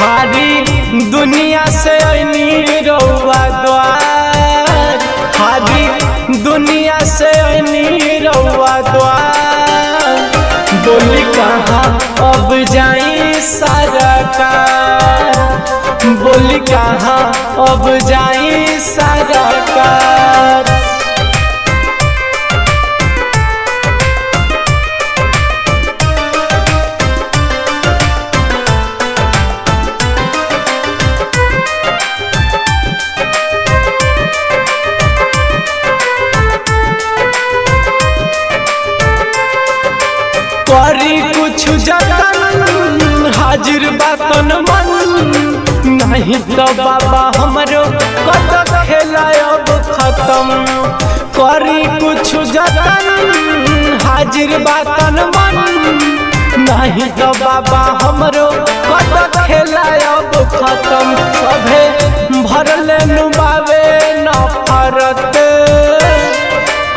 हारी दुनिया से ऐनी रउआ द्वार, हारी दुनिया से ऐनी रउआ द्वार। बोली कहाँ अब जाई सरकार, बोली कहाँ अब जाई सरकार। करी कुछ जतन हाजिर बातन मन, नहीं तो बाबा हमरो कत खेला अब खत्म। करी कुछ जतन हाजिर बातन मन, नहीं तो बाबा हमरो कत खेला अब खत्म। सभे भरले नुबावे नफरत,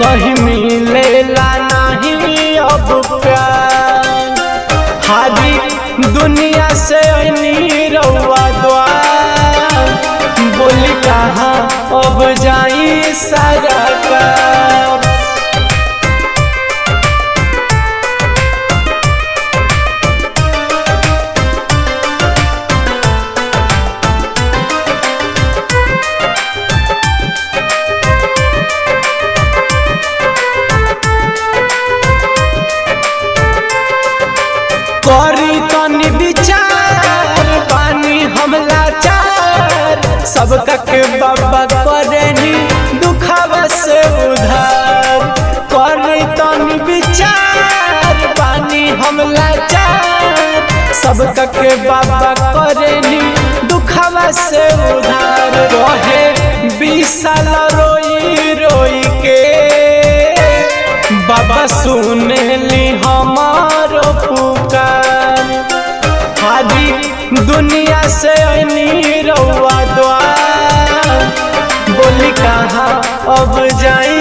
कहीं मिलेला नहीं अब प्यार। हारी दुनिया से ऐनी रउआ द्वार, बोली कहाँ अब जाई सरकार। करी तनी विचार पानी हमला चार, सबका के बाबा करेनी दुखावा से उधार। करी तनी विचार पानी हमला चार, सबका के बाबा करेनी दुखावा से उधार। रहे 20 साल रोई रोई के, बाबा सुनेली हमारो पुकार। हारी दुनिया से ऐनी रउआ द्वार, बोली कहाँ अब जाई